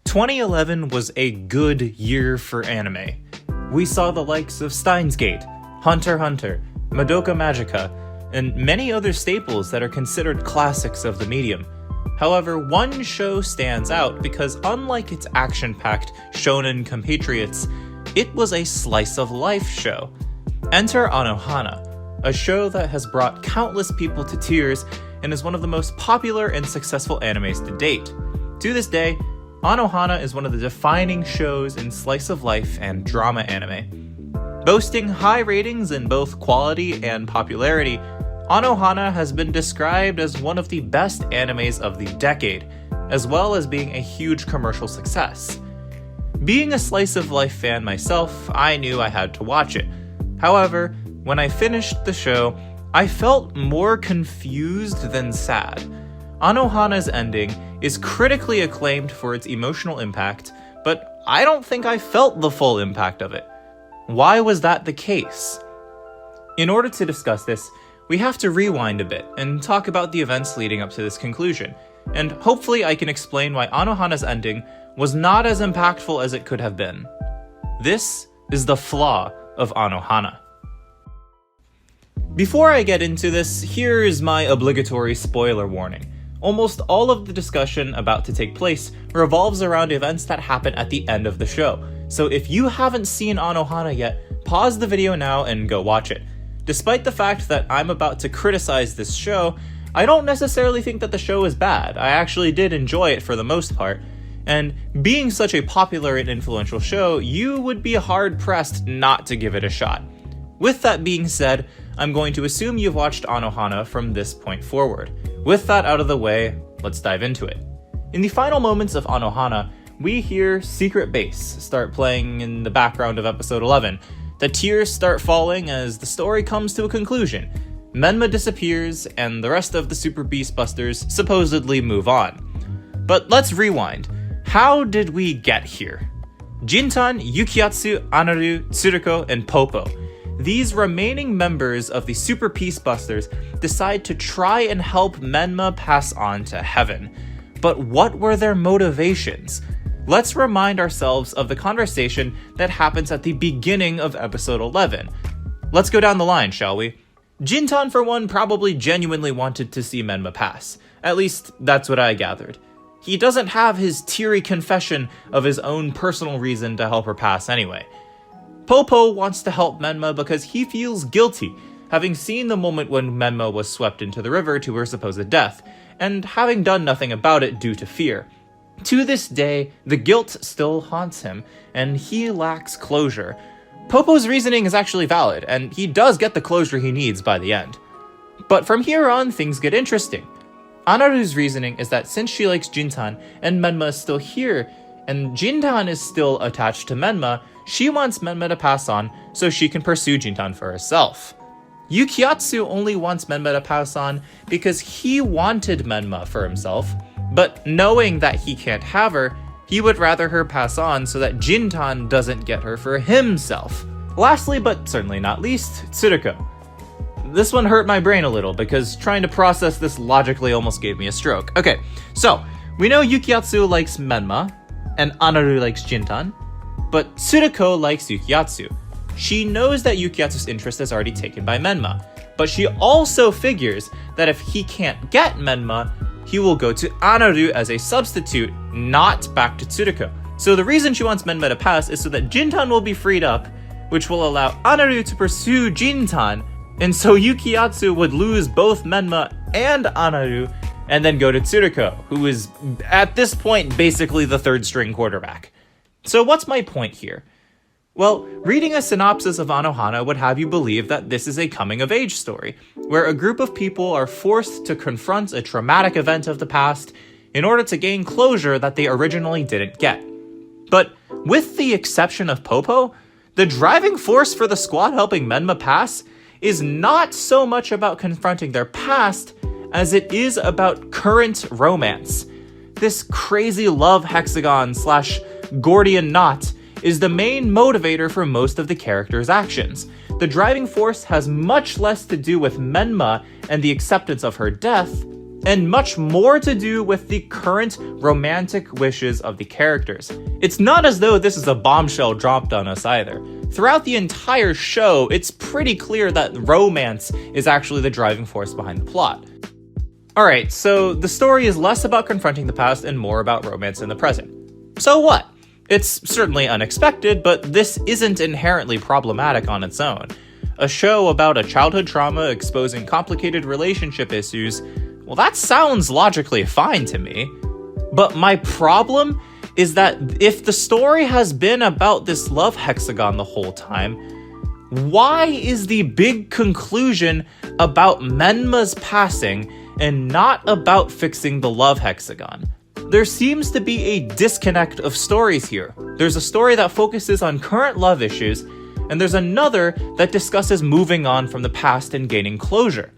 2011 was a good year for anime. We saw the likes of Steins Gate, Hunter x Hunter, Madoka Magica, and many other staples that are considered classics of the medium. However, one show stands out because unlike its action-packed shonen compatriots, it was a slice-of-life show. Enter Anohana, a show that has brought countless people to tears and is one of the most popular and successful animes to date. To this day, Anohana is one of the defining shows in slice-of-life and drama anime. Boasting high ratings in both quality and popularity, Anohana has been described as one of the best animes of the decade, as well as being a huge commercial success. Being a slice-of-life fan myself, I knew I had to watch it. However, when I finished the show, I felt more confused than sad. Anohana's ending is critically acclaimed for its emotional impact, but I don't think I felt the full impact of it. Why was that the case? In order to discuss this, we have to rewind a bit and talk about the events leading up to this conclusion, and hopefully I can explain why Anohana's ending was not as impactful as it could have been. This is the flaw of Anohana. Before I get into this, here is my obligatory spoiler warning. Almost all of the discussion about to take place revolves around events that happen at the end of the show, so if you haven't seen Anohana yet, pause the video now and go watch it. Despite the fact that I'm about to criticize this show, I don't necessarily think that the show is bad. I actually did enjoy it for the most part, and being such a popular and influential show, you would be hard-pressed not to give it a shot. With that being said, I'm going to assume you've watched Anohana from this point forward. With that out of the way, let's dive into it. In the final moments of Anohana, we hear Secret Base start playing in the background of episode 11. The tears start falling as the story comes to a conclusion. Menma disappears, and the rest of the Super Beast Busters supposedly move on. But let's rewind. How did we get here? Jintan, Yukiatsu, Anaru, Tsuruko, and Popo. These remaining members of the Super Beast Busters decide to try and help Menma pass on to heaven. But what were their motivations? Let's remind ourselves of the conversation that happens at the beginning of episode 11. Let's go down the line, shall we? Jintan, for one, probably genuinely wanted to see Menma pass. At least, that's what I gathered. He doesn't have his teary confession of his own personal reason to help her pass anyway. Popo wants to help Menma because he feels guilty, having seen the moment when Menma was swept into the river to her supposed death, and having done nothing about it due to fear. To this day, the guilt still haunts him, and he lacks closure. Popo's reasoning is actually valid, and he does get the closure he needs by the end. But from here on, things get interesting. Anaru's reasoning is that since she likes Jintan, and Menma is still here, and Jintan is still attached to Menma, she wants Menma to pass on so she can pursue Jintan for herself. Yukiatsu only wants Menma to pass on because he wanted Menma for himself, but knowing that he can't have her, he would rather her pass on so that Jintan doesn't get her for himself. Lastly, but certainly not least, Tsuruko. This one hurt my brain a little because trying to process this logically almost gave me a stroke. Okay, so we know Yukiatsu likes Menma, and Anaru likes Jintan, but Tsuruko likes Yukiatsu. She knows that Yukiatsu's interest is already taken by Menma, but she also figures that if he can't get Menma, he will go to Anaru as a substitute, not back to Tsuruko. So the reason she wants Menma to pass is so that Jintan will be freed up, which will allow Anaru to pursue Jintan, and so Yukiatsu would lose both Menma and Anaru, and then go to Tsuruko, who is, at this point, basically the third string quarterback. So what's my point here? Well, reading a synopsis of Anohana would have you believe that this is a coming-of-age story, where a group of people are forced to confront a traumatic event of the past in order to gain closure that they originally didn't get. But with the exception of Popo, the driving force for the squad helping Menma pass is not so much about confronting their past as it is about current romance. This crazy love hexagon / Gordian knot is the main motivator for most of the characters' actions. The driving force has much less to do with Menma and the acceptance of her death, and much more to do with the current romantic wishes of the characters. It's not as though this is a bombshell dropped on us either. Throughout the entire show, it's pretty clear that romance is actually the driving force behind the plot. Alright, so the story is less about confronting the past and more about romance in the present. So what? It's certainly unexpected, but this isn't inherently problematic on its own. A show about a childhood trauma exposing complicated relationship issues, well, that sounds logically fine to me. But my problem is that if the story has been about this love hexagon the whole time, why is the big conclusion about Menma's passing and not about fixing the love hexagon? There seems to be a disconnect of stories here. There's a story that focuses on current love issues, and there's another that discusses moving on from the past and gaining closure.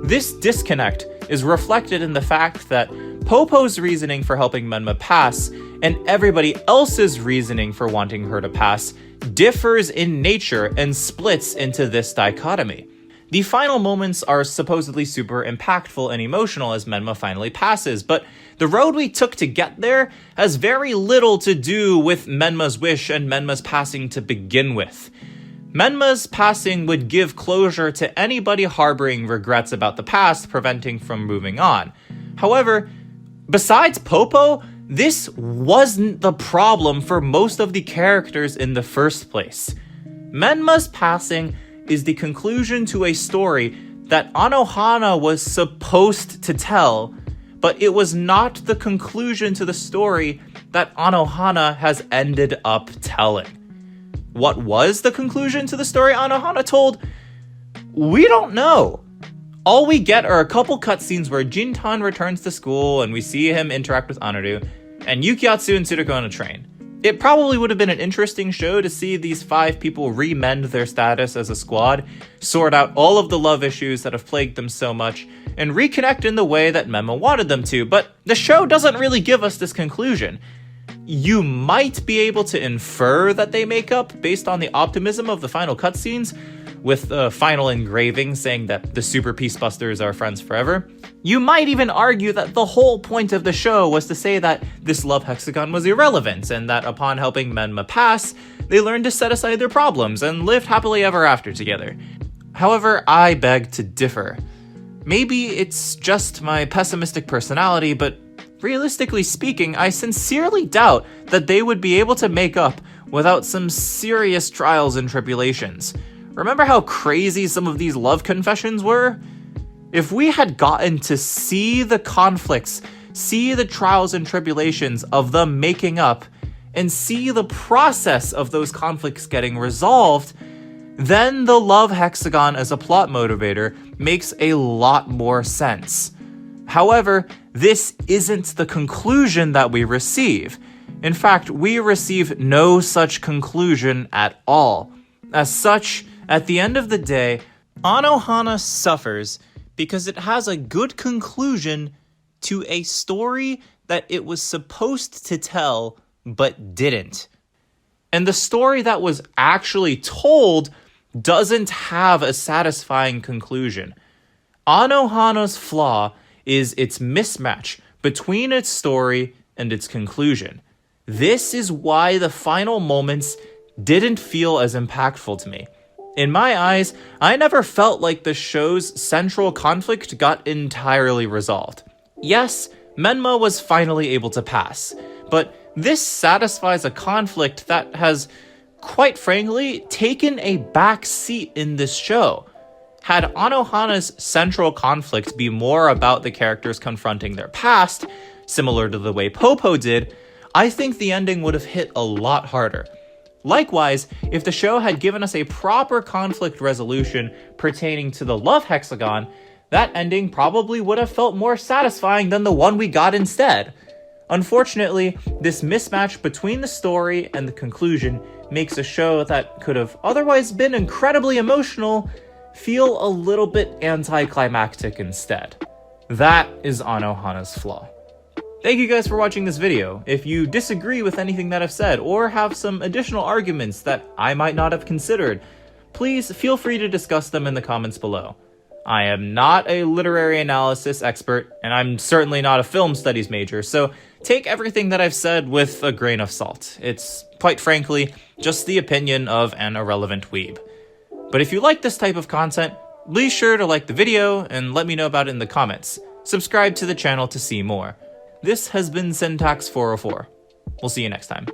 This disconnect is reflected in the fact that Popo's reasoning for helping Menma pass and everybody else's reasoning for wanting her to pass differs in nature and splits into this dichotomy. The final moments are supposedly super impactful and emotional as Menma finally passes, but the road we took to get there has very little to do with Menma's wish and Menma's passing to begin with. Menma's passing would give closure to anybody harboring regrets about the past, preventing from moving on. However, besides Popo, this wasn't the problem for most of the characters in the first place. Menma's passing is the conclusion to a story that Anohana was supposed to tell, but it was not the conclusion to the story that Anohana has ended up telling. What was the conclusion to the story Anohana told? We don't know. All we get are a couple cutscenes where Jintan returns to school and we see him interact with Anaru, and Yukiatsu and Tsuruko on a train. It probably would have been an interesting show to see these 5 people remend their status as a squad, sort out all of the love issues that have plagued them so much, and reconnect in the way that Menma wanted them to, but the show doesn't really give us this conclusion. You might be able to infer that they make up based on the optimism of the final cutscenes, with the final engraving saying that the Super Peacebusters are friends forever. You might even argue that the whole point of the show was to say that this love hexagon was irrelevant, and that upon helping Menma pass, they learned to set aside their problems and lived happily ever after together. However, I beg to differ. Maybe it's just my pessimistic personality, but realistically speaking, I sincerely doubt that they would be able to make up without some serious trials and tribulations. Remember how crazy some of these love confessions were? If we had gotten to see the conflicts, see the trials and tribulations of them making up, and see the process of those conflicts getting resolved, then the love hexagon as a plot motivator makes a lot more sense. However, this isn't the conclusion that we receive. In fact, we receive no such conclusion at all. As such, at the end of the day, Anohana suffers because it has a good conclusion to a story that it was supposed to tell but didn't. And the story that was actually told doesn't have a satisfying conclusion. Anohana's flaw is its mismatch between its story and its conclusion. This is why the final moments didn't feel as impactful to me. In my eyes, I never felt like the show's central conflict got entirely resolved. Yes, Menma was finally able to pass, but this satisfies a conflict that has, quite frankly, taken a back seat in this show. Had Anohana's central conflict be more about the characters confronting their past, similar to the way Popo did, I think the ending would have hit a lot harder. Likewise, if the show had given us a proper conflict resolution pertaining to the love hexagon, that ending probably would have felt more satisfying than the one we got instead. Unfortunately, this mismatch between the story and the conclusion makes a show that could have otherwise been incredibly emotional feel a little bit anticlimactic instead. That is Anohana's flaw. Thank you guys for watching this video. If you disagree with anything that I've said or have some additional arguments that I might not have considered, please feel free to discuss them in the comments below. I am not a literary analysis expert, and I'm certainly not a film studies major, so take everything that I've said with a grain of salt. It's, quite frankly, just the opinion of an irrelevant weeb. But if you like this type of content, be sure to like the video and let me know about it in the comments. Subscribe to the channel to see more. This has been Syntax 404. We'll see you next time.